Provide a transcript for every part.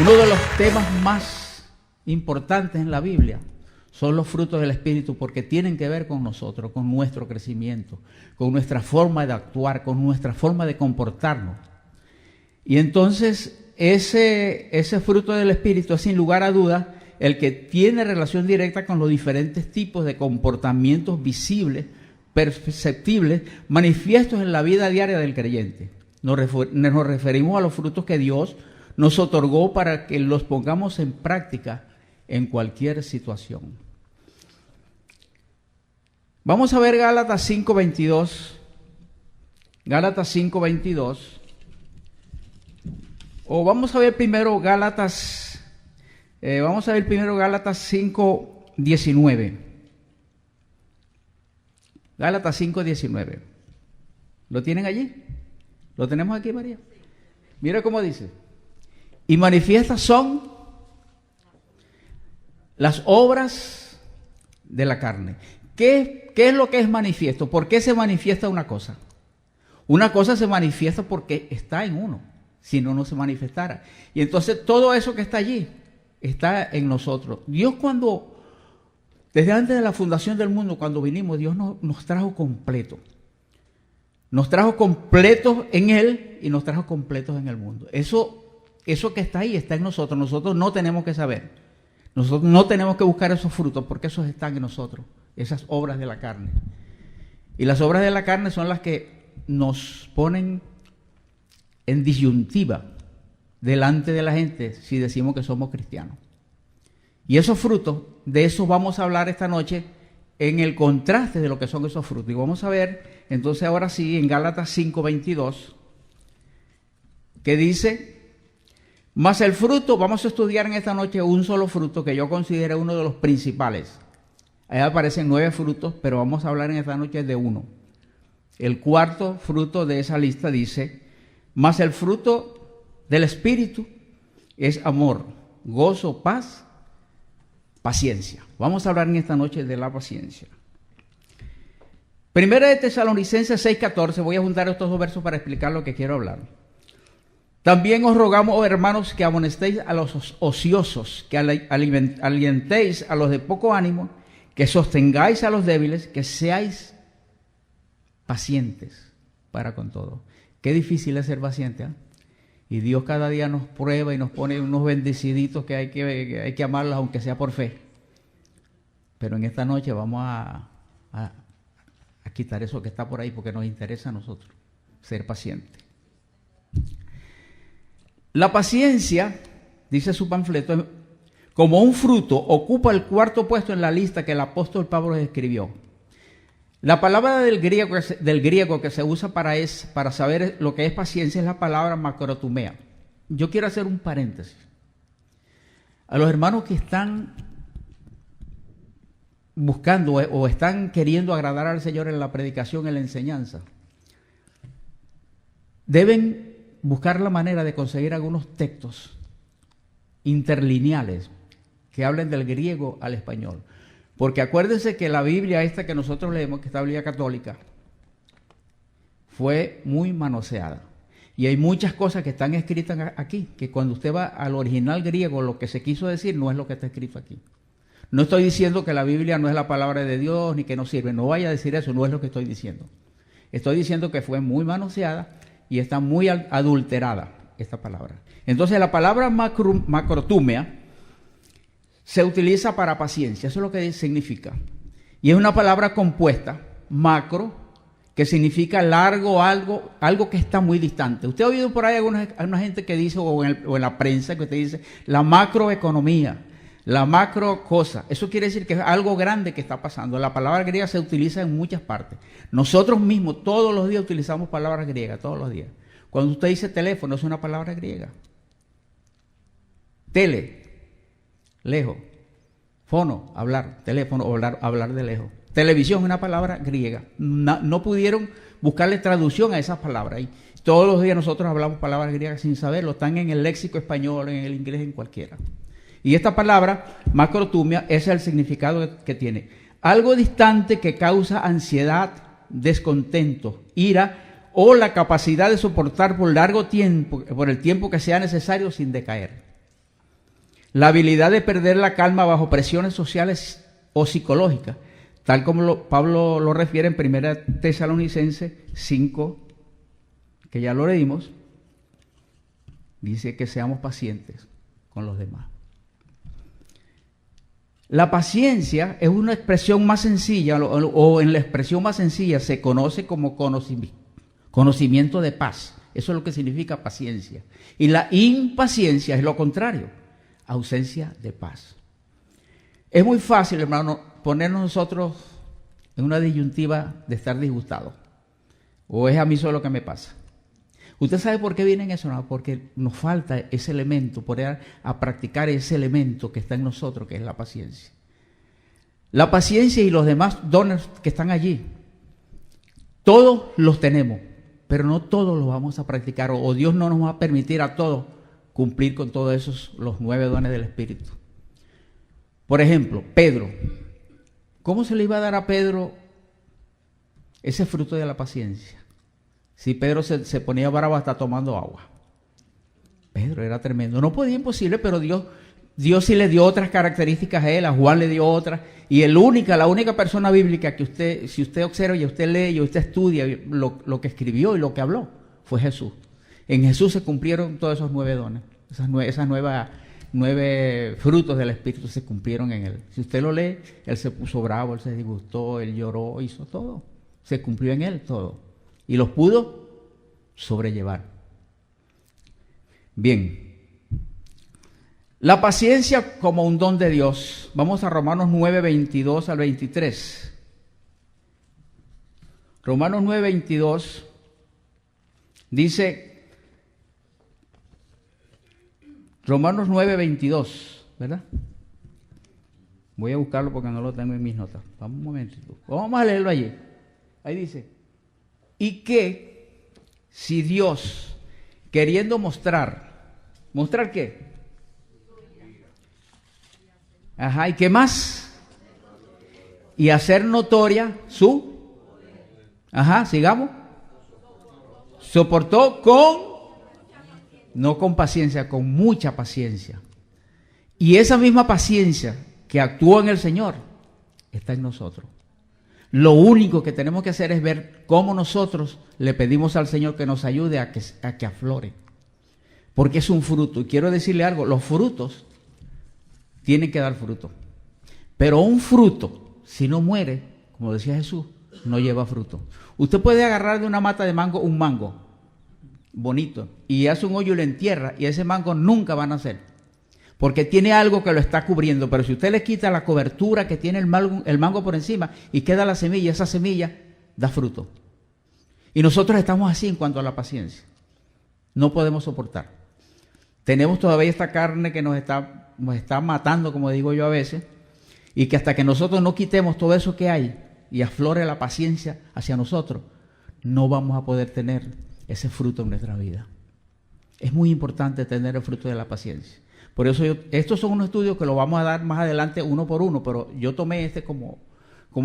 Uno de los temas más importantes en la Biblia son los frutos del Espíritu, porque tienen que ver con nosotros, con nuestro crecimiento, con nuestra forma de actuar, con nuestra forma de comportarnos. Y entonces ese fruto del Espíritu es sin lugar a dudas el que tiene relación directa con los diferentes tipos de comportamientos visibles, perceptibles, manifiestos en la vida diaria del creyente. Nos referimos a los frutos que Dios nos otorgó para que los pongamos en práctica en cualquier situación. Vamos a ver Gálatas 5:22. Gálatas 5:22. O vamos a ver primero Gálatas 5:19. Gálatas 5:19. ¿Lo tienen allí? ¿Lo tenemos aquí, María? Mira cómo dice. Y manifiestas son las obras de la carne. ¿Qué es lo que es manifiesto? ¿Por qué se manifiesta una cosa? Una cosa se manifiesta porque está en uno, si no, no se manifestara. Y entonces todo eso que está allí está en nosotros. Dios desde antes de la fundación del mundo, cuando vinimos, Dios nos trajo completo. Nos trajo completos en Él y nos trajo completos en el mundo. Eso que está ahí está en nosotros. Nosotros no tenemos que saber. Nosotros no tenemos que buscar esos frutos porque esos están en nosotros. Esas obras de la carne. Y las obras de la carne son las que nos ponen en disyuntiva delante de la gente si decimos que somos cristianos. Y esos frutos, de eso vamos a hablar esta noche en el contraste de lo que son esos frutos. Y vamos a ver, entonces ahora sí, en Gálatas 5:22, que dice, mas el fruto, vamos a estudiar en esta noche un solo fruto que yo considero uno de los principales. Ahí aparecen 9 frutos, pero vamos a hablar en esta noche de uno. El cuarto fruto de esa lista dice, mas el fruto del Espíritu es amor, gozo, paz, paciencia. Vamos a hablar en esta noche de la paciencia. Primera de Tesalonicenses 6:14, voy a juntar estos dos versos para explicar lo que quiero hablar. También os rogamos, oh hermanos, que amonestéis a los ociosos, que alientéis a los de poco ánimo, que sostengáis a los débiles, que seáis pacientes para con todo. Qué difícil es ser paciente, ¿eh? Y Dios cada día nos prueba y nos pone unos bendeciditos que hay que amarlos, aunque sea por fe. Pero en esta noche vamos a quitar eso que está por ahí, porque nos interesa a nosotros ser pacientes. La paciencia, dice su panfleto, como un fruto, ocupa el cuarto puesto en la lista que el apóstol Pablo escribió. La palabra del griego que se usa para saber lo que es paciencia es la palabra macrotumea. Yo quiero hacer un paréntesis. A los hermanos que están buscando o están queriendo agradar al Señor en la predicación, en la enseñanza, deben buscar la manera de conseguir algunos textos interlineales que hablen del griego al español. Porque acuérdense que la Biblia esta que nosotros leemos, que es la Biblia católica, fue muy manoseada. Y hay muchas cosas que están escritas aquí, que cuando usted va al original griego, lo que se quiso decir no es lo que está escrito aquí. No estoy diciendo que la Biblia no es la palabra de Dios, ni que no sirve. No vaya a decir eso, no es lo que estoy diciendo. Estoy diciendo que fue muy manoseada y está muy adulterada esta palabra. Entonces la palabra macrotumea se utiliza para paciencia, eso es lo que significa. Y es una palabra compuesta, macro, que significa largo, algo que está muy distante. Usted ha oído por ahí alguna gente que dice, o en la prensa, que usted dice, la macroeconomía, la macro cosa. Eso quiere decir que es algo grande que está pasando. La palabra griega se utiliza en muchas partes. Nosotros mismos todos los días utilizamos palabras griegas, todos los días. Cuando usted dice teléfono, es una palabra griega. Tele, lejos. Fono, hablar. Teléfono, hablar de lejos. Televisión es una palabra griega. No pudieron buscarle traducción a esas palabras. Y todos los días nosotros hablamos palabras griegas sin saberlo. Están en el léxico español, en el inglés, en cualquiera. Y esta palabra, macrotumia, ese es el significado que tiene. Algo distante que causa ansiedad, descontento, ira o la capacidad de soportar por largo tiempo, por el tiempo que sea necesario sin decaer. La habilidad de perder la calma bajo presiones sociales o psicológicas, tal como Pablo lo refiere en 1 Tesalonicenses 5, que ya lo leímos, dice que seamos pacientes con los demás. La paciencia es una expresión más sencilla, o en la expresión más sencilla se conoce como conocimiento de paz. Eso es lo que significa paciencia. Y la impaciencia es lo contrario, ausencia de paz. Es muy fácil, hermano, ponernos nosotros en una disyuntiva de estar disgustados. ¿O es a mí solo que me pasa? ¿Usted sabe por qué viene eso? No, porque nos falta ese elemento, poder a practicar ese elemento que está en nosotros, que es la paciencia. La paciencia y los demás dones que están allí, todos los tenemos, pero no todos los vamos a practicar, o Dios no nos va a permitir a todos cumplir con todos esos, los 9 dones del Espíritu. Por ejemplo, Pedro. ¿Cómo se le iba a dar a Pedro ese fruto de la paciencia? Si Pedro se ponía bravo hasta tomando agua. Pedro era tremendo. No podía, imposible, pero Dios sí le dio otras características a él, a Juan le dio otras. Y la única persona bíblica que usted, si usted observa y usted lee y usted estudia lo que escribió y lo que habló, fue Jesús. En Jesús se cumplieron todos esos 9 dones, esas 9 frutos del Espíritu se cumplieron en él. Si usted lo lee, él se puso bravo, él se disgustó, él lloró, hizo todo. Se cumplió en él todo. Y los pudo sobrellevar. Bien. La paciencia como un don de Dios. Vamos a Romanos 9, 22 al 23. Romanos 9, 22 dice, Romanos 9, 22, ¿verdad? Voy a buscarlo porque no lo tengo en mis notas. Vamos un momentito. Vamos a leerlo allí. Ahí dice, y que si Dios, queriendo ¿mostrar qué? Ajá, ¿y qué más? Y hacer notoria su, ajá, sigamos, soportó no con paciencia, con mucha paciencia. Y esa misma paciencia que actuó en el Señor está en nosotros. Lo único que tenemos que hacer es ver cómo nosotros le pedimos al Señor que nos ayude a que aflore. Porque es un fruto. Y quiero decirle algo, los frutos tienen que dar fruto. Pero un fruto, si no muere, como decía Jesús, no lleva fruto. Usted puede agarrar de una mata de mango un mango bonito y hace un hoyo y lo entierra y ese mango nunca va a nacer. Porque tiene algo que lo está cubriendo, pero si usted le quita la cobertura que tiene el mango por encima y queda la semilla, esa semilla da fruto. Y nosotros estamos así en cuanto a la paciencia. No podemos soportar. Tenemos todavía esta carne que nos está matando, como digo yo a veces, y que hasta que nosotros no quitemos todo eso que hay y aflore la paciencia hacia nosotros, no vamos a poder tener ese fruto en nuestra vida. Es muy importante tener el fruto de la paciencia. Por eso estos son unos estudios que los vamos a dar más adelante uno por uno, pero yo tomé este como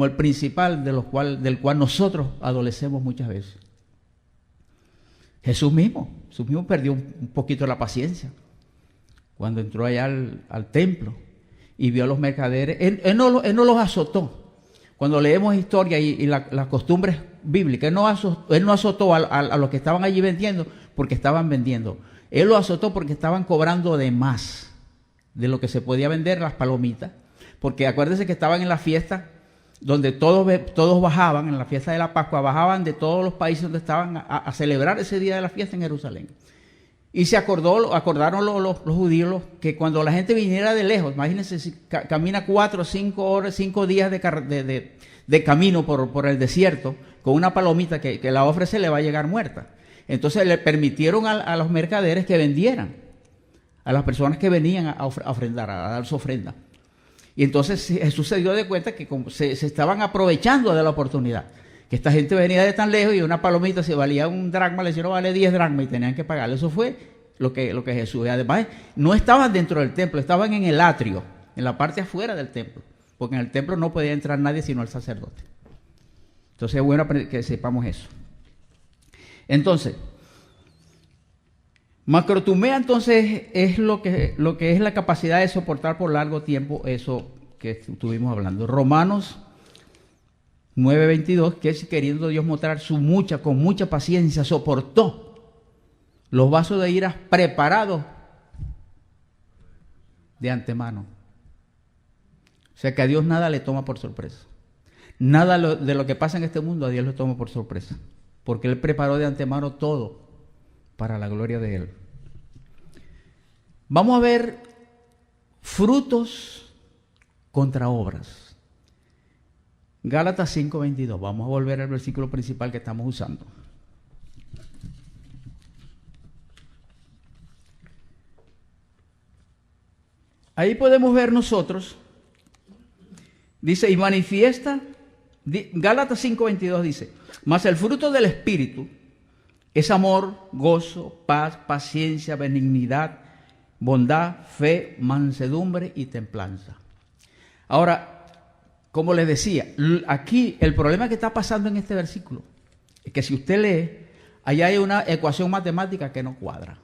el principal del cual nosotros adolecemos muchas veces. Jesús mismo perdió un poquito la paciencia cuando entró allá al templo y vio a los mercaderes. Él no los azotó. Cuando leemos historia y las costumbres bíblicas, él no azotó a los que estaban allí vendiendo porque estaban vendiendo. Él lo azotó porque estaban cobrando de más de lo que se podía vender las palomitas. Porque acuérdense que estaban en la fiesta donde todos bajaban, en la fiesta de la Pascua, bajaban de todos los países donde estaban a celebrar ese día de la fiesta en Jerusalén. Y se acordaron los judíos que cuando la gente viniera de lejos, imagínense si camina 4 o 5 horas, 5 días de camino por el desierto, con una palomita que la ofrece le va a llegar muerta. Entonces le permitieron a los mercaderes que vendieran, a las personas que venían a ofrendar, a dar su ofrenda. Y entonces Jesús se dio de cuenta que se estaban aprovechando de la oportunidad. Que esta gente venía de tan lejos y una palomita si valía un dracma, le hicieron vale 10 dracmas y tenían que pagarle. Eso fue lo que Jesús. Y además no estaban dentro del templo, estaban en el atrio, en la parte afuera del templo. Porque en el templo no podía entrar nadie sino el sacerdote. Entonces es bueno que sepamos eso. Entonces, Macrotumea entonces es lo que es la capacidad de soportar por largo tiempo eso que estuvimos hablando. Romanos 9:22, que es queriendo Dios mostrar con mucha paciencia, soportó los vasos de ira preparados de antemano. O sea que a Dios nada le toma por sorpresa. Nada de lo que pasa en este mundo a Dios le toma por sorpresa. Porque Él preparó de antemano todo para la gloria de Él. Vamos a ver frutos contra obras. Gálatas 5:22. Vamos a volver al versículo principal que estamos usando. Ahí podemos ver nosotros, dice, y manifiesta, Gálatas 5:22 dice, mas el fruto del Espíritu es amor, gozo, paz, paciencia, benignidad, bondad, fe, mansedumbre y templanza. Ahora, como les decía, aquí el problema que está pasando en este versículo es que si usted lee, allá hay una ecuación matemática que no cuadra.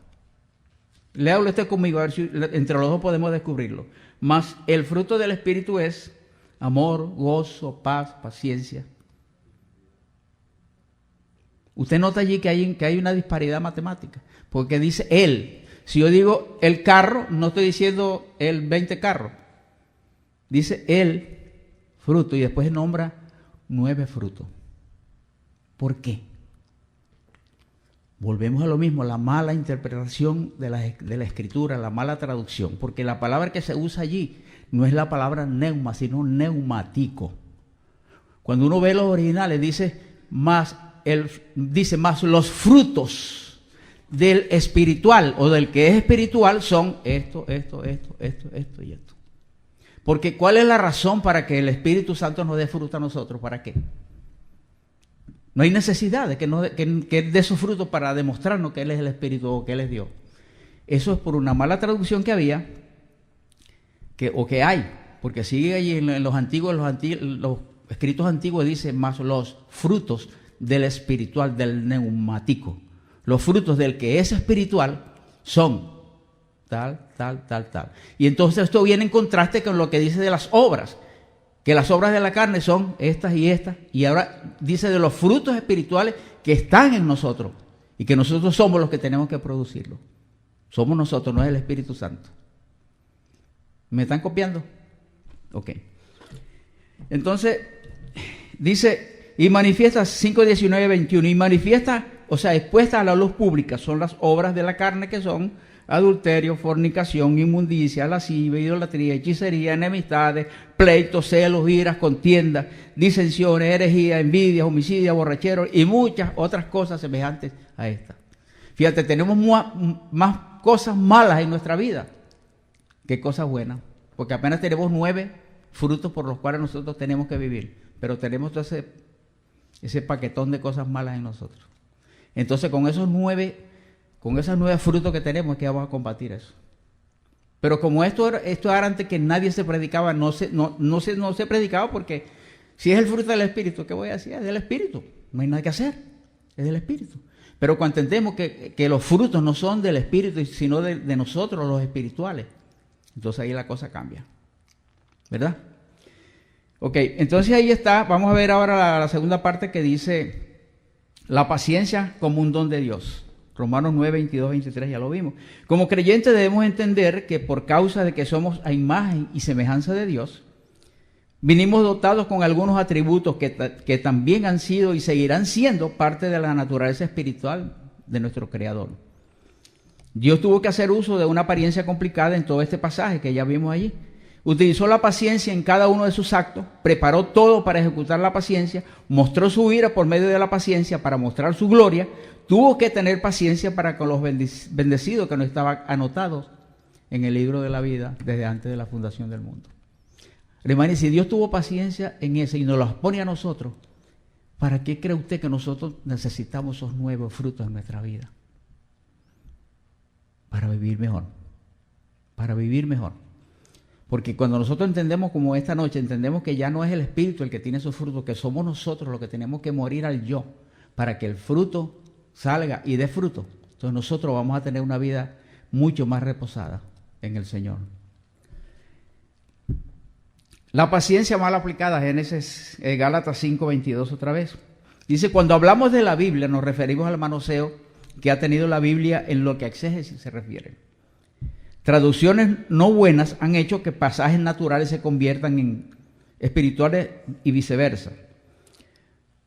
Léalo usted conmigo, a ver si entre los dos podemos descubrirlo. Mas el fruto del Espíritu es amor, gozo, paz, paciencia. Usted nota allí que hay una disparidad matemática, porque dice él. Si yo digo el carro, no estoy diciendo el 20 carros. Dice el fruto y después nombra 9 frutos. ¿Por qué? Volvemos a lo mismo, la mala interpretación de la escritura, la mala traducción, porque la palabra que se usa allí no es la palabra neuma, sino neumático. Cuando uno ve los originales dice más los frutos del espiritual o del que es espiritual son esto y esto. Porque ¿cuál es la razón para que el Espíritu Santo nos dé fruto a nosotros? ¿Para qué? No hay necesidad de que Él dé su fruto para demostrarnos que Él es el Espíritu o que Él es Dios. Eso es por una mala traducción que había, que hay, porque sigue allí en los escritos antiguos dice más los frutos del espiritual, del neumático. Los frutos del que es espiritual son tal. Y entonces esto viene en contraste con lo que dice de las obras, que las obras de la carne son estas y estas, y ahora dice de los frutos espirituales que están en nosotros y que nosotros somos los que tenemos que producirlos. Somos nosotros, no es el Espíritu Santo. ¿Me están copiando? Ok. Entonces, dice, y manifiesta 5:19-21, y manifiesta, o sea, expuesta a la luz pública, son las obras de la carne que son adulterio, fornicación, inmundicia, lascivia, idolatría, hechicería, enemistades, pleitos, celos, iras, contiendas, disensiones, herejías, envidias, homicidios, borracheros y muchas otras cosas semejantes a estas. Fíjate, tenemos más cosas malas en nuestra vida que cosas buenas, porque apenas tenemos 9 frutos por los cuales nosotros tenemos que vivir, pero tenemos todo ese paquetón de cosas malas en nosotros. Entonces con esos 9 frutos que tenemos es que vamos a combatir eso. Pero como esto era antes que nadie se predicaba, no se predicaba, porque si es el fruto del Espíritu, ¿qué voy a decir? Es del Espíritu, no hay nada que hacer, es del Espíritu. Pero cuando entendemos que los frutos no son del Espíritu, sino de nosotros, los espirituales, entonces ahí la cosa cambia, ¿verdad? Ok, entonces ahí está. Vamos a ver ahora la segunda parte que dice la paciencia como un don de Dios. Romanos 9:22-23, ya lo vimos. Como creyentes debemos entender que por causa de que somos a imagen y semejanza de Dios, vinimos dotados con algunos atributos que también han sido y seguirán siendo parte de la naturaleza espiritual de nuestro Creador. Dios tuvo que hacer uso de una apariencia complicada en todo este pasaje que ya vimos allí. Utilizó la paciencia en cada uno de sus actos, preparó todo para ejecutar la paciencia, mostró su ira por medio de la paciencia para mostrar su gloria. Tuvo que tener paciencia para con los bendecidos que no estaban anotados en el libro de la vida desde antes de la fundación del mundo. Hermanos, si Dios tuvo paciencia en ese y nos los pone a nosotros, ¿para qué cree usted que nosotros necesitamos esos nuevos frutos en nuestra vida? Para vivir mejor. Para vivir mejor. Porque cuando nosotros entendemos, como esta noche, entendemos que ya no es el Espíritu el que tiene esos frutos, que somos nosotros los que tenemos que morir al yo, para que el fruto salga y dé fruto. Entonces nosotros vamos a tener una vida mucho más reposada en el Señor. La paciencia mal aplicada, Génesis, Gálatas 5:22 otra vez. Dice, cuando hablamos de la Biblia nos referimos al manoseo que ha tenido la Biblia en lo que a exégesis se refiere. Traducciones no buenas han hecho que pasajes naturales se conviertan en espirituales y viceversa.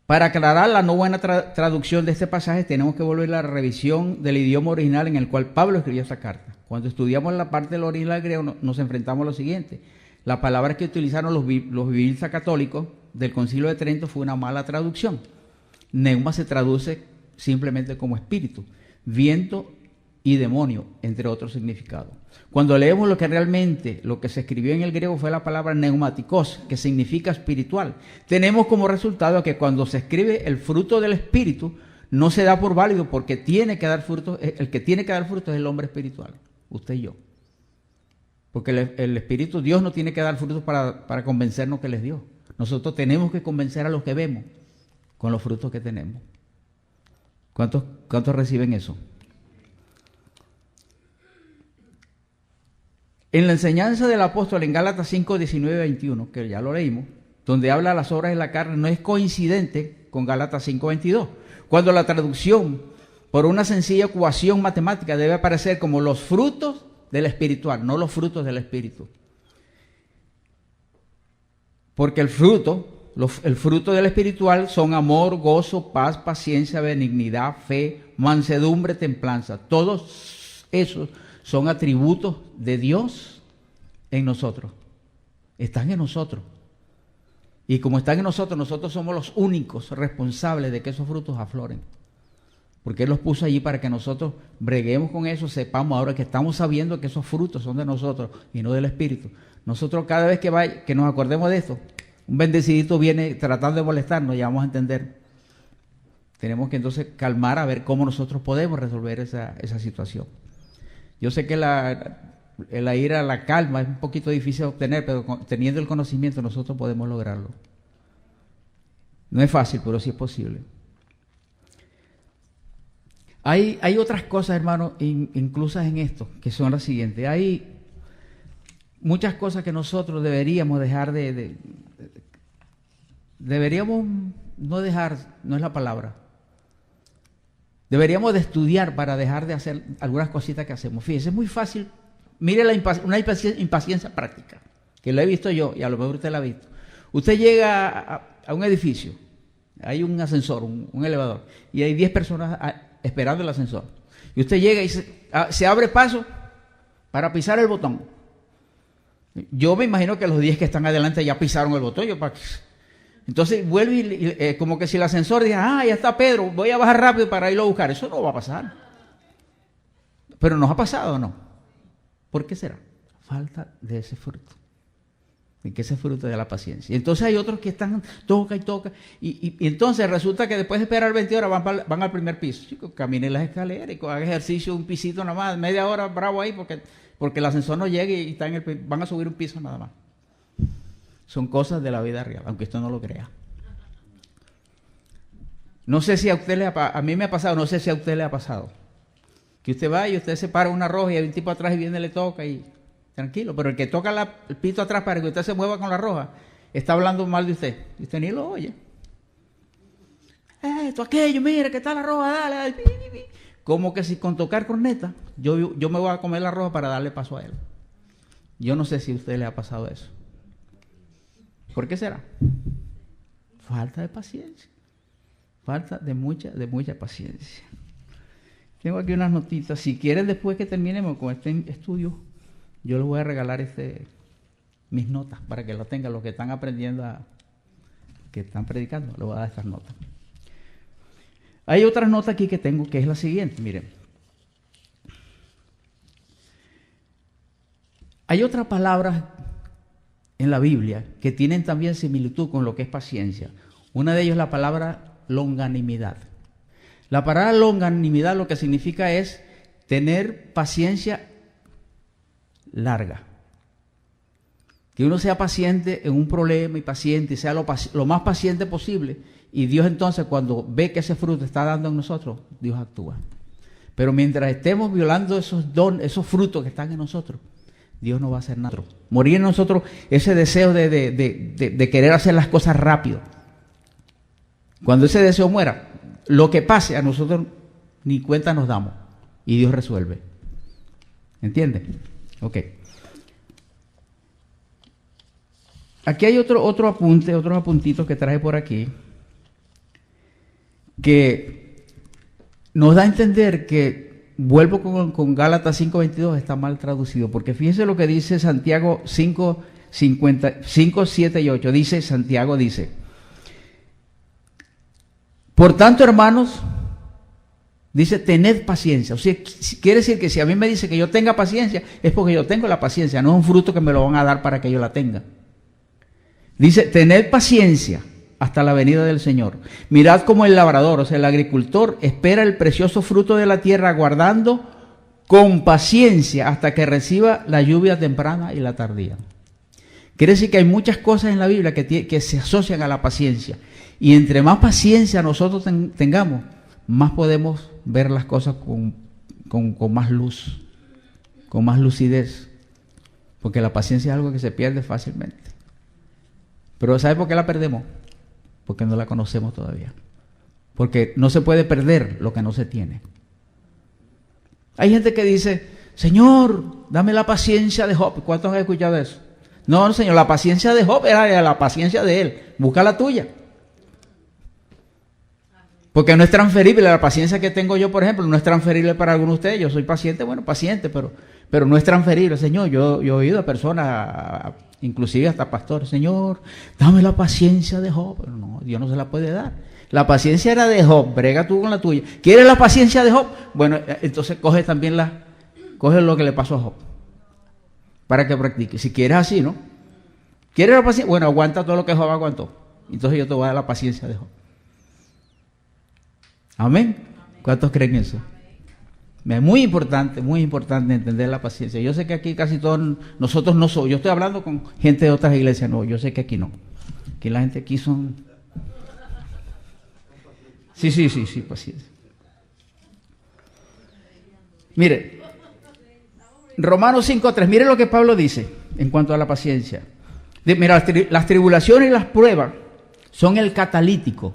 Para aclarar la no buena traducción de este pasaje tenemos que volver a la revisión del idioma original en el cual Pablo escribió esta carta. Cuando estudiamos la parte del original griego nos enfrentamos a lo siguiente. La palabra que utilizaron los biblistas católicos del Concilio de Trento fue una mala traducción. Neuma se traduce simplemente como espíritu, viento y demonio, entre otros significados. Cuando leemos lo que se escribió en el griego fue la palabra neumáticos, que significa espiritual. Tenemos como resultado que cuando se escribe el fruto del espíritu, no se da por válido porque tiene que dar fruto, el que tiene que dar fruto es el hombre espiritual, usted y yo. Porque el espíritu, Dios no tiene que dar frutos para convencernos que les dio. Nosotros tenemos que convencer a los que vemos con los frutos que tenemos. ¿Cuántos reciben eso? En la enseñanza del apóstol en Gálatas 5, 19 y 21, que ya lo leímos, donde habla de las obras de la carne, no es coincidente con Gálatas 5, 22. Cuando la traducción por una sencilla ecuación matemática debe aparecer como los frutos del espiritual, no los frutos del espíritu. Porque el fruto del espiritual son amor, gozo, paz, paciencia, benignidad, fe, mansedumbre, templanza. Todos esos son atributos de Dios en nosotros. Están en nosotros. Y como están en nosotros, nosotros somos los únicos responsables de que esos frutos afloren. Porque Él los puso allí para que nosotros breguemos con eso, sepamos ahora que estamos sabiendo que esos frutos son de nosotros y no del Espíritu. Nosotros cada vez que nos acordemos de esto, un bendecidito viene tratando de molestarnos, ya vamos a entender. Tenemos que entonces calmar a ver cómo nosotros podemos resolver esa situación. Yo sé que la ira, la calma es un poquito difícil de obtener, pero teniendo el conocimiento nosotros podemos lograrlo. No es fácil, pero sí es posible. Hay otras cosas, hermano, inclusas en esto, que son las siguientes. Hay muchas cosas que nosotros deberíamos dejar deberíamos no dejar, no es la palabra. Deberíamos de estudiar para dejar de hacer algunas cositas que hacemos. Fíjese, es muy fácil. Mire una impaciencia práctica, que lo he visto yo y a lo mejor usted la ha visto. Usted llega a un edificio, hay un ascensor, un elevador, y hay 10 personas esperando el ascensor. Y usted llega y se abre paso para pisar el botón. Yo me imagino que los 10 que están adelante ya pisaron el botón. Entonces vuelve y como que si el ascensor diga, ya está Pedro, voy a bajar rápido para irlo a buscar. Eso no va a pasar. Pero nos ha pasado, ¿o no? ¿Por qué será? Falta de ese fruto. Y que ese fruto de la paciencia. Y entonces hay otros que están, toca y toca. Y entonces resulta que después de esperar 20 horas van al primer piso. Chicos, caminen las escaleras y hagan ejercicio un pisito nada más, media hora bravo ahí, porque el ascensor no llega y van a subir un piso nada más. Son cosas de la vida real, aunque usted no lo crea. No sé si a usted a mí me ha pasado, no sé si a usted le ha pasado. Que usted va y usted se para una roja y hay un tipo atrás y viene y le toca y tranquilo. Pero el que toca el pito atrás para que usted se mueva con la roja, está hablando mal de usted. Y usted ni lo oye. Esto, aquello, mire, que está la roja, dale. Como que si con tocar corneta, yo me voy a comer la roja para darle paso a él. Yo no sé si a usted le ha pasado eso. ¿Por qué será? Falta de paciencia. Falta de mucha paciencia. Tengo aquí unas notitas. Si quieren, después que terminemos con este estudio, yo les voy a regalar mis notas para que lo tengan los que están aprendiendo, que están predicando. Les voy a dar estas notas. Hay otra nota aquí que tengo que es la siguiente. Miren. Hay otras palabras en la Biblia que tienen también similitud con lo que es paciencia. Una de ellas es la palabra longanimidad. La palabra longanimidad lo que significa es tener paciencia larga. Que uno sea paciente en un problema y paciente y sea lo más paciente posible. Y Dios entonces cuando ve que ese fruto está dando en nosotros, Dios actúa. Pero mientras estemos violando esos dones, esos frutos que están en nosotros, Dios no va a hacer nada. Morir en nosotros ese deseo de querer hacer las cosas rápido. Cuando ese deseo muera, lo que pase a nosotros ni cuenta nos damos y Dios resuelve. ¿Entiendes? Ok. Aquí hay otro apunte, otros apuntitos que traje por aquí, que nos da a entender que, vuelvo con Gálatas 5:22, está mal traducido, porque fíjense lo que dice Santiago 5, 7 y 8, Santiago dice, por tanto, hermanos, dice, tened paciencia. O sea, quiere decir que si a mí me dice que yo tenga paciencia, es porque yo tengo la paciencia, no es un fruto que me lo van a dar para que yo la tenga. Dice, tened paciencia hasta la venida del Señor. Mirad como el labrador, o sea, el agricultor, espera el precioso fruto de la tierra, aguardando con paciencia hasta que reciba la lluvia temprana y la tardía. Quiere decir que hay muchas cosas en la Biblia que se asocian a la paciencia. Y entre más paciencia nosotros tengamos, más podemos ver las cosas con más luz, con más lucidez. Porque la paciencia es algo que se pierde fácilmente. Pero ¿sabe por qué la perdemos? Porque no la conocemos todavía. Porque no se puede perder lo que no se tiene. Hay gente que dice, Señor, dame la paciencia de Job. ¿Cuántos han escuchado eso? No, Señor, la paciencia de Job era la paciencia de él. Busca la tuya. Porque no es transferible. La paciencia que tengo yo, por ejemplo, no es transferible para algunos de ustedes. Yo soy paciente, bueno, paciente, pero no es transferible. Señor, yo he oído a personas, inclusive hasta pastores, Señor, dame la paciencia de Job. Pero no, Dios no se la puede dar. La paciencia era de Job, brega tú con la tuya. ¿Quieres la paciencia de Job? Bueno, entonces coge también coge lo que le pasó a Job, para que practique. Si quieres así, ¿no? ¿Quieres la paciencia? Bueno, aguanta todo lo que Job aguantó. Entonces yo te voy a dar la paciencia de Job. Amén. ¿Cuántos creen eso? Es muy importante entender la paciencia. Yo sé que aquí casi todos nosotros no somos. Yo estoy hablando con gente de otras iglesias, no. Yo sé que aquí no. Que la gente aquí son. Sí, paciencia. Mire, Romanos 5:3. Mire lo que Pablo dice en cuanto a la paciencia. Mira, las tribulaciones y las pruebas son el catalítico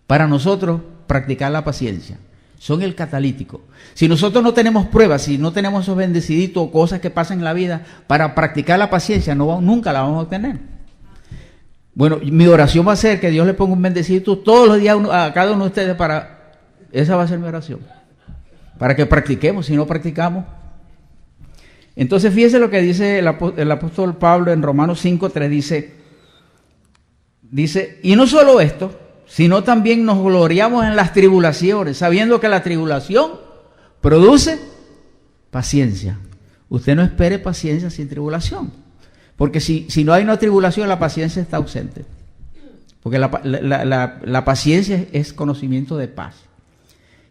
para nosotros practicar la paciencia. Son el catalítico. Si nosotros no tenemos pruebas, si no tenemos esos bendeciditos o cosas que pasan en la vida para practicar la paciencia, nunca la vamos a obtener. Bueno, mi oración va a ser que Dios le ponga un bendecito todos los días a cada uno de ustedes esa va a ser mi oración. Para que practiquemos, si no practicamos. Entonces fíjese lo que dice el apóstol Pablo en Romanos 5:3, dice, y no solo esto, sino también nos gloriamos en las tribulaciones, sabiendo que la tribulación produce paciencia. Usted no espere paciencia sin tribulación, porque si no hay una tribulación, la paciencia está ausente. Porque la paciencia es conocimiento de paz.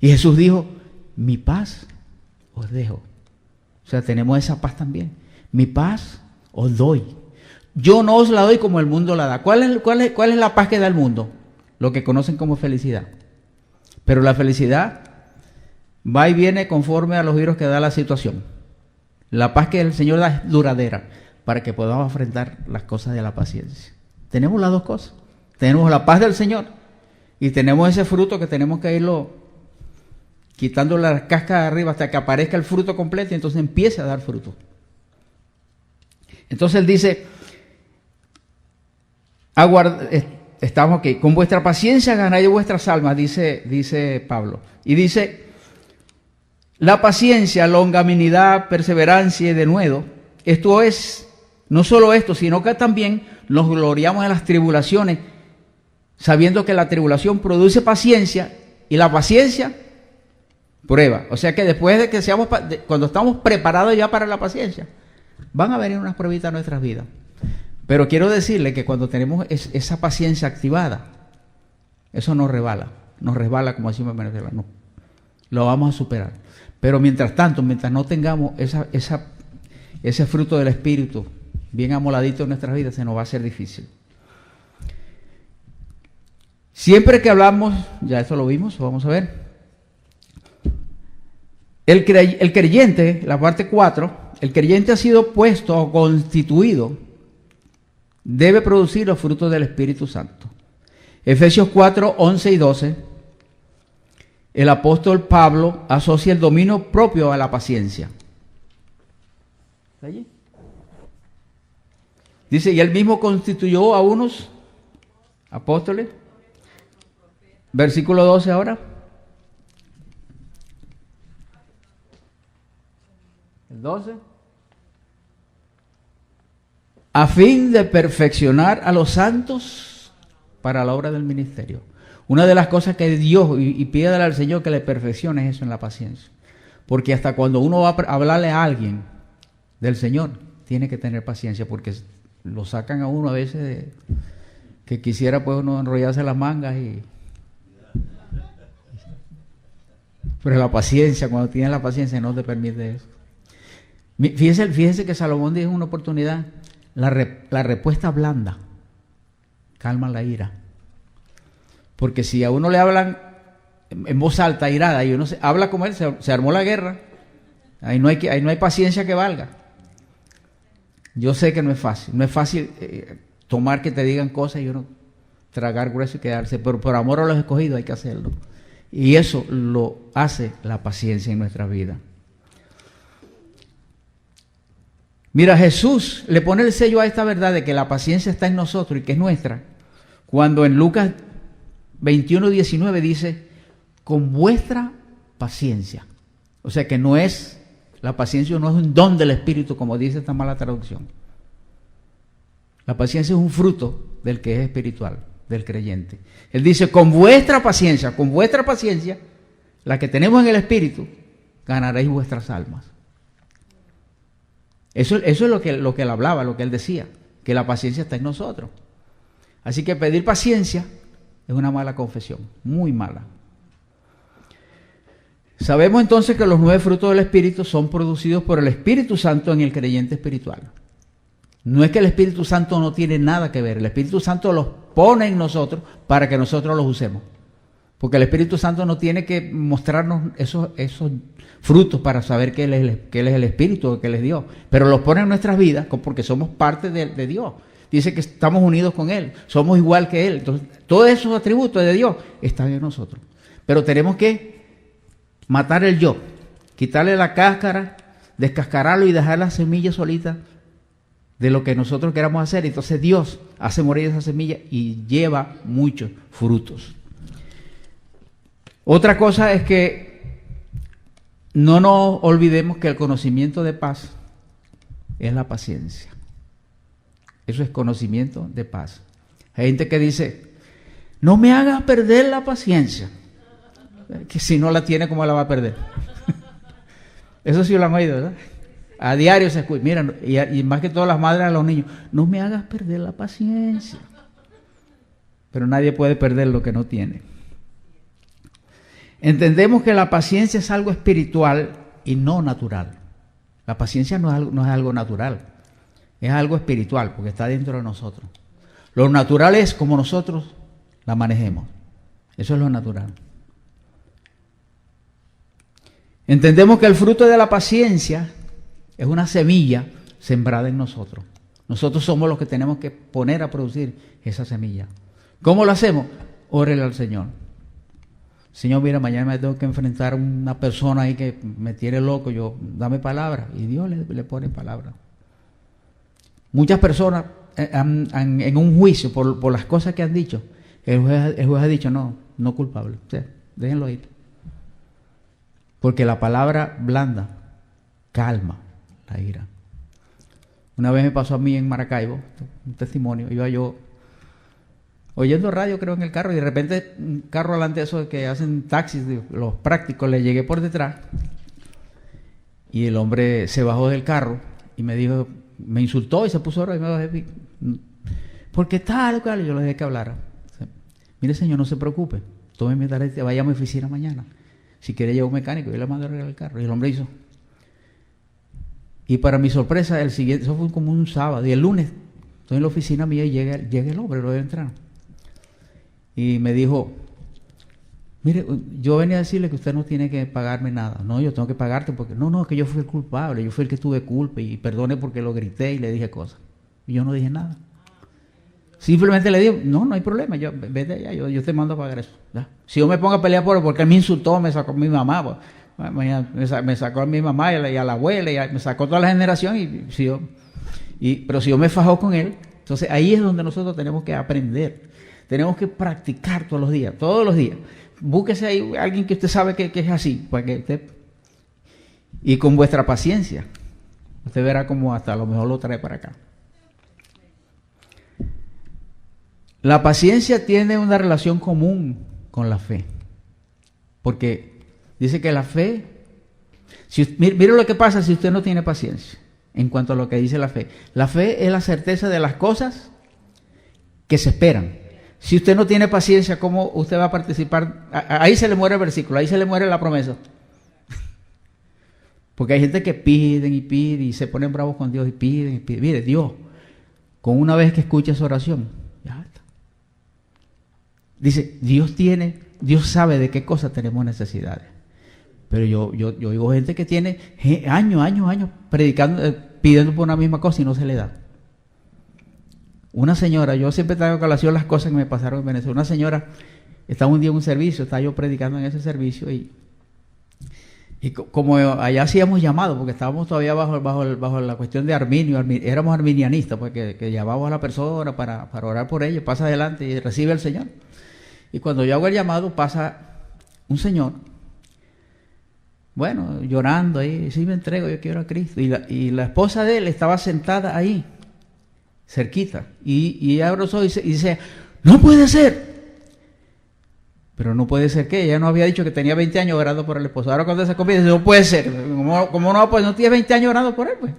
Y Jesús dijo, mi paz os dejo. O sea, tenemos esa paz también. Mi paz os doy. Yo no os la doy como el mundo la da. ¿Cuál es la paz que da el mundo? Lo que conocen como felicidad. Pero la felicidad va y viene conforme a los giros que da la situación. La paz que el Señor da es duradera para que podamos enfrentar las cosas de la paciencia. Tenemos las dos cosas. Tenemos la paz del Señor y tenemos ese fruto que tenemos que irlo quitando la cáscara de arriba hasta que aparezca el fruto completo y entonces empiece a dar fruto. Entonces él dice, estamos aquí, con vuestra paciencia ganáis vuestras almas, dice Pablo. Y dice, la paciencia, longanimidad, perseverancia y denuedo. Esto es, no solo esto, sino que también nos gloriamos en las tribulaciones, sabiendo que la tribulación produce paciencia y la paciencia prueba. O sea que después de que cuando estamos preparados ya para la paciencia, van a venir unas pruebitas en nuestras vidas. Pero quiero decirle que cuando tenemos esa paciencia activada, eso nos resbala como decimos en Venezuela, no, lo vamos a superar. Pero mientras tanto, mientras no tengamos ese fruto del Espíritu bien amoladito en nuestras vidas, se nos va a hacer difícil. Siempre que hablamos, ya esto lo vimos, vamos a ver. El creyente, la parte 4, el creyente ha sido puesto o constituido, debe producir los frutos del Espíritu Santo. Efesios 4, 11 y 12, el apóstol Pablo asocia el dominio propio a la paciencia. ¿Está allí? Dice, y él mismo constituyó a unos apóstoles. Versículo 12 ahora. El 12. A fin de perfeccionar a los santos para la obra del ministerio. Una de las cosas que Dios, y pídele al Señor que le perfeccione es eso en la paciencia. Porque hasta cuando uno va a hablarle a alguien del Señor, tiene que tener paciencia, porque lo sacan a uno a veces de, que quisiera pues uno enrollarse las mangas y... Pero la paciencia, cuando tienes la paciencia no te permite eso. Fíjese que Salomón dijo en una oportunidad, la respuesta blanda calma la ira. Porque si a uno le hablan en voz alta, irada, y uno habla como él, se armó la guerra. Ahí no hay paciencia que valga. Yo sé que no es fácil tomar que te digan cosas y uno tragar grueso y quedarse, pero por amor a los escogidos hay que hacerlo. Y eso lo hace la paciencia en nuestra vida. Mira, Jesús le pone el sello a esta verdad de que la paciencia está en nosotros y que es nuestra, cuando en Lucas 21:19 dice, con vuestra paciencia. O sea que la paciencia no es un don del Espíritu, como dice esta mala traducción. La paciencia es un fruto del que es espiritual, del creyente. Él dice, con vuestra paciencia, la que tenemos en el Espíritu, ganaréis vuestras almas. Eso es lo que él hablaba, lo que él decía, que la paciencia está en nosotros. Así que pedir paciencia es una mala confesión, muy mala. Sabemos entonces que los 9 frutos del Espíritu son producidos por el Espíritu Santo en el creyente espiritual. No es que el Espíritu Santo no tiene nada que ver, el Espíritu Santo los pone en nosotros para que nosotros los usemos. Porque el Espíritu Santo no tiene que mostrarnos esos frutos para saber que Él es el Espíritu, que Él es Dios. Pero los pone en nuestras vidas porque somos parte de Dios. Dice que estamos unidos con Él, somos igual que Él. Entonces, todos esos atributos de Dios están en nosotros. Pero tenemos que matar el yo, quitarle la cáscara, descascararlo y dejar la semilla solita de lo que nosotros queramos hacer. Entonces Dios hace morir esa semilla y lleva muchos frutos. Otra cosa es que no nos olvidemos que el conocimiento de paz es la paciencia. Eso es conocimiento de paz. Hay gente que dice, no me hagas perder la paciencia. Que si no la tiene, ¿cómo la va a perder? Eso sí lo han oído, ¿verdad? A diario se escucha. Mira, y más que todas las madres a los niños, no me hagas perder la paciencia. Pero nadie puede perder lo que no tiene. Entendemos que la paciencia es algo espiritual y no natural. La paciencia no es algo natural, es algo espiritual porque está dentro de nosotros. Lo natural es como nosotros la manejemos. Eso es lo natural. Entendemos que el fruto de la paciencia es una semilla sembrada en nosotros. Nosotros somos los que tenemos que poner a producir esa semilla. ¿Cómo lo hacemos? Órele al Señor. Señor, mira, mañana me tengo que enfrentar a una persona ahí que me tiene loco, dame palabra. Y Dios le pone palabra. Muchas personas en un juicio por las cosas que han dicho, el juez ha dicho, no culpable. O sea, déjenlo ir. Porque la palabra blanda calma la ira. Una vez me pasó a mí en Maracaibo, un testimonio, iba yo oyendo radio, creo, en el carro, y de repente un carro delante de esos que hacen taxis, los prácticos, le llegué por detrás y el hombre se bajó del carro y me dijo, me insultó y se puso a y me bajé. ¿Por qué tal? Y yo le dejé que hablara. Mire, señor, no se preocupe, tome mi tarjeta, vaya a mi oficina mañana. Si quiere llevar un mecánico, yo le mando a arreglar el carro. Y el hombre hizo. Y para mi sorpresa, el siguiente, eso fue como un sábado, y el lunes estoy en la oficina mía y llega el hombre, lo voy a entrar. Y me dijo, Mire, yo venía a decirle que usted no tiene que pagarme nada. No, yo tengo que pagarte porque... No, es que yo fui el culpable, yo fui el que tuve culpa y perdone porque lo grité y le dije cosas. Y yo no dije nada. Simplemente le digo, no hay problema, vete allá, yo te mando a pagar eso. ¿Ya? Si yo me pongo a pelear por él porque él me insultó, me sacó a mi mamá, pues, me sacó a mi mamá y a la abuela, me sacó toda la generación, pero si yo me fajo con él, entonces ahí es donde nosotros tenemos que aprender, tenemos que practicar todos los días. Búsquese ahí alguien que usted sabe que es así, para que usted, y con vuestra paciencia, usted verá cómo hasta a lo mejor lo trae para acá. La paciencia tiene una relación común con la fe, porque dice que la fe, mire lo que pasa si usted no tiene paciencia en cuanto a lo que dice la fe. La fe es la certeza de las cosas que se esperan. Si usted no tiene paciencia, ¿cómo usted va a participar? Ahí se le muere el versículo, ahí se le muere la promesa. Porque hay gente que piden y se ponen bravos con Dios y piden. Mire, Dios, con una vez que escucha su oración, ya está. Dice, Dios sabe de qué cosas tenemos necesidades. Pero yo oigo gente que tiene años predicando, pidiendo por una misma cosa y no se le da. Una señora, yo siempre traigo a colación las cosas que me pasaron en Venezuela. Una señora estaba un día en un servicio, estaba yo predicando en ese servicio y como allá hacíamos llamados, porque estábamos todavía bajo la cuestión de Arminio, éramos arminianistas, porque que llamábamos a la persona para orar por ella, pasa adelante y recibe al Señor. Y cuando yo hago el llamado, pasa un señor, bueno, llorando ahí, sí me entrego, yo quiero a Cristo. Y la esposa de él estaba sentada ahí, cerquita, y ella abrazó y dice, no puede ser. Pero no puede ser que ella no había dicho que tenía 20 años orando por el esposo. Ahora cuando se convierte, no puede ser. ¿Cómo no? Pues no tiene 20 años orando por él, pues.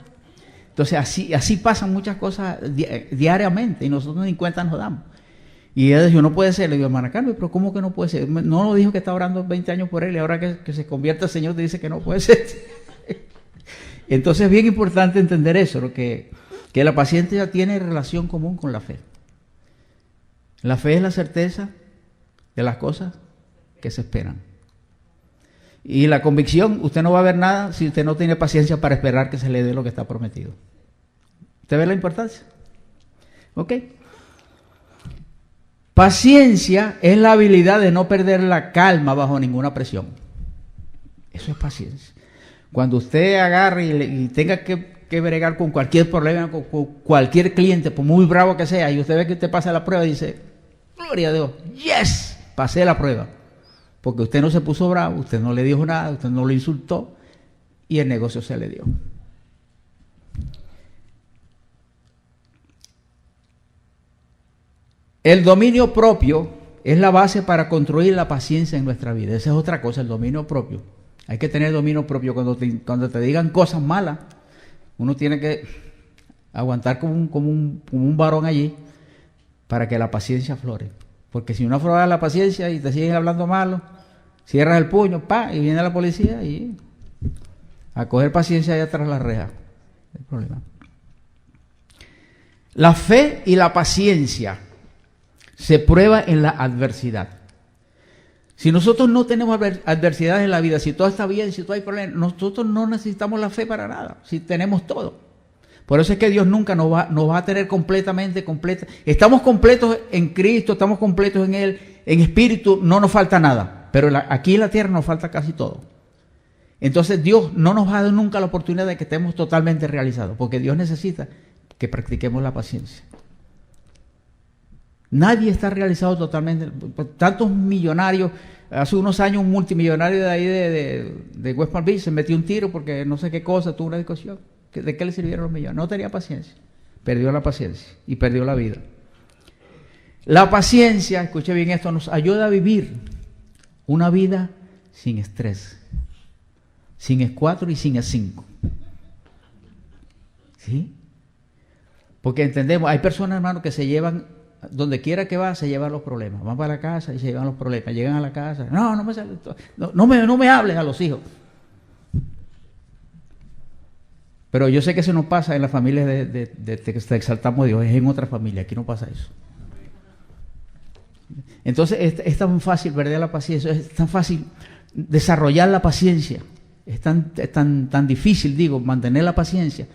Entonces así pasan muchas cosas diariamente y nosotros ni cuenta nos damos. Y ella dijo, no puede ser. Le digo, hermana Carmen, pero ¿cómo que no puede ser? No lo dijo que está orando 20 años por él y ahora que se convierta el Señor te dice que no puede ser. Entonces es bien importante entender eso, ¿no? Que la paciencia tiene relación común con la fe. La fe es la certeza de las cosas que se esperan. Y la convicción, usted no va a ver nada si usted no tiene paciencia para esperar que se le dé lo que está prometido. ¿Usted ve la importancia? ¿Ok? Paciencia es la habilidad de no perder la calma bajo ninguna presión. Eso es paciencia. Cuando usted agarre y tenga que bregar con cualquier problema, con cualquier cliente, por muy bravo que sea, y usted ve que usted pasa la prueba y dice, gloria a Dios, yes, pasé la prueba. Porque usted no se puso bravo, usted no le dijo nada, usted no lo insultó y el negocio se le dio. El dominio propio es la base para construir la paciencia en nuestra vida. Esa es otra cosa, el dominio propio. Hay que tener dominio propio. Cuando te digan cosas malas, uno tiene que aguantar como un varón allí para que la paciencia aflore. Porque si uno aflora la paciencia y te siguen hablando malo, cierras el puño, y viene la policía y a coger paciencia allá tras la reja. No hay problema. La fe y la paciencia se prueba en la adversidad. Si nosotros no tenemos adversidades en la vida, si todo está bien, si todo hay problemas, nosotros no necesitamos la fe para nada, si tenemos todo. Por eso es que Dios nunca nos va a tener completamente completa. Estamos completos en Cristo, estamos completos en Él, en espíritu, no nos falta nada. Pero aquí en la tierra nos falta casi todo. Entonces Dios no nos va a dar nunca la oportunidad de que estemos totalmente realizados, porque Dios necesita que practiquemos la paciencia. Nadie está realizado totalmente. Tantos millonarios, hace unos años un multimillonario de ahí de West Palm Beach se metió un tiro porque no sé qué cosa, tuvo una discusión. ¿De qué le sirvieron los millones? No tenía paciencia. Perdió la paciencia y perdió la vida. La paciencia, escuche bien esto, nos ayuda a vivir una vida sin estrés, sin E4 y sin E5. ¿Sí? Porque entendemos, hay personas, hermanos, que se llevan, donde quiera que va, se llevan los problemas. Van para la casa y se llevan los problemas. Llegan a la casa, no me hables a los hijos. Pero yo sé que eso no pasa en las familias de que exaltamos a Dios, es en otra familia, aquí no pasa eso. Entonces es tan fácil perder la paciencia, es tan fácil desarrollar la paciencia, es tan difícil, digo, mantener la paciencia,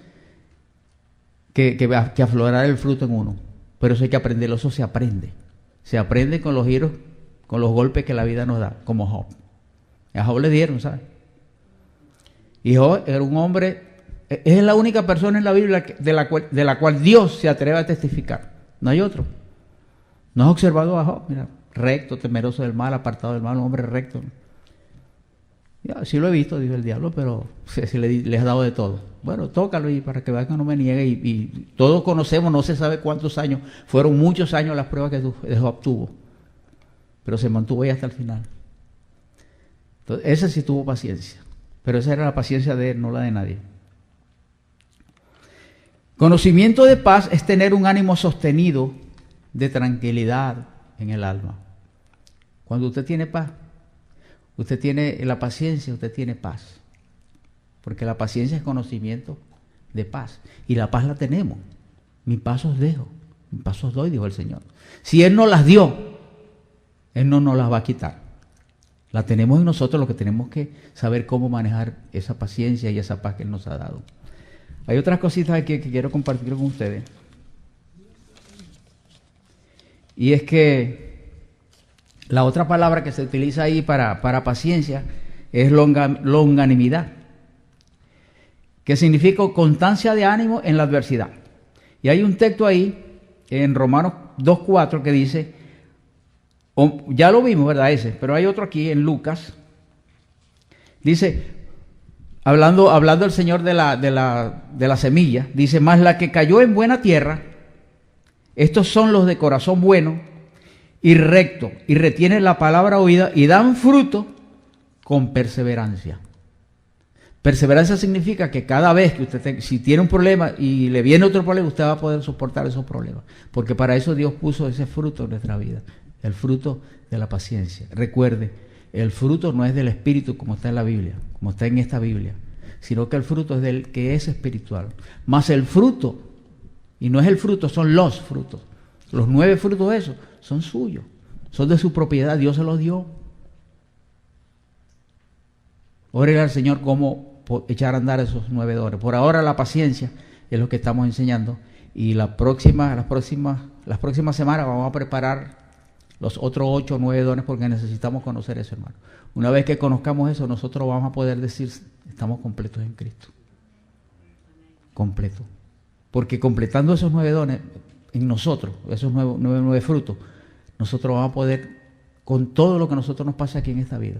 que aflorar el fruto en uno. Pero eso hay que aprenderlo, eso se aprende. Se aprende con los giros, con los golpes que la vida nos da, como Job. A Job le dieron, ¿sabes? Y Job era un hombre, es la única persona en la Biblia de la cual Dios se atreve a testificar. No hay otro. ¿No has observado a Job? Mira, recto, temeroso del mal, apartado del mal, un hombre recto. Ya, sí lo he visto, dijo el diablo, pero sí le has dado de todo. Bueno, tócalo y para que vean que no me niegue. Y todos conocemos, no se sabe cuántos años, fueron muchos años las pruebas que Job tuvo, pero se mantuvo ahí hasta el final. Entonces, ese sí tuvo paciencia, pero esa era la paciencia de él, no la de nadie. Conocimiento de paz es tener un ánimo sostenido de tranquilidad en el alma. Cuando usted tiene paz, usted tiene la paciencia, usted tiene paz. Porque la paciencia es conocimiento de paz. Y la paz la tenemos. Mi paz os dejo, mi paz os doy, dijo el Señor. Si Él nos las dio, Él no nos las va a quitar. La tenemos en nosotros, lo que tenemos que saber cómo manejar esa paciencia y esa paz que Él nos ha dado. Hay otras cositas aquí que quiero compartir con ustedes. Y es que la otra palabra que se utiliza ahí para paciencia es longanimidad, que significa constancia de ánimo en la adversidad. Y hay un texto ahí en Romanos 2:4 que dice, ya lo vimos, ¿verdad? Ese, pero hay otro aquí en Lucas. Dice, hablando el Señor de la semilla, dice, más la que cayó en buena tierra, estos son los de corazón bueno y recto, y retienen la palabra oída y dan fruto con perseverancia. Perseverancia significa que cada vez que usted si tiene un problema y le viene otro problema, usted va a poder soportar esos problemas, porque para eso Dios puso ese fruto en nuestra vida, el fruto de la paciencia. Recuerde, el fruto no es del espíritu como está en la Biblia, como está en esta Biblia, sino que el fruto es del que es espiritual. Más el fruto, y no es el fruto, son los frutos. Los 9 frutos esos son suyos, son de su propiedad, Dios se los dio. Órale al Señor cómo echar a andar esos 9 dones. Por ahora la paciencia es lo que estamos enseñando, y las próximas semanas vamos a preparar los otros 8 o 9 dones, porque necesitamos conocer eso, hermano. Una vez que conozcamos eso, nosotros vamos a poder decir, estamos completos en Cristo. Completo. Porque completando esos 9 dones en nosotros, esos 9 frutos, nosotros vamos a poder, con todo lo que a nosotros nos pasa aquí en esta vida,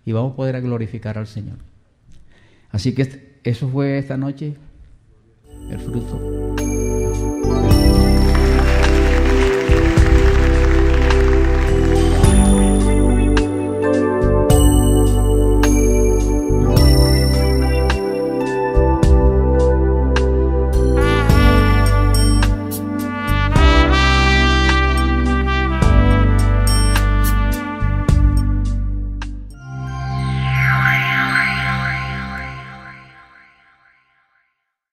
y vamos a poder glorificar al Señor. Así que eso fue esta noche, el fruto.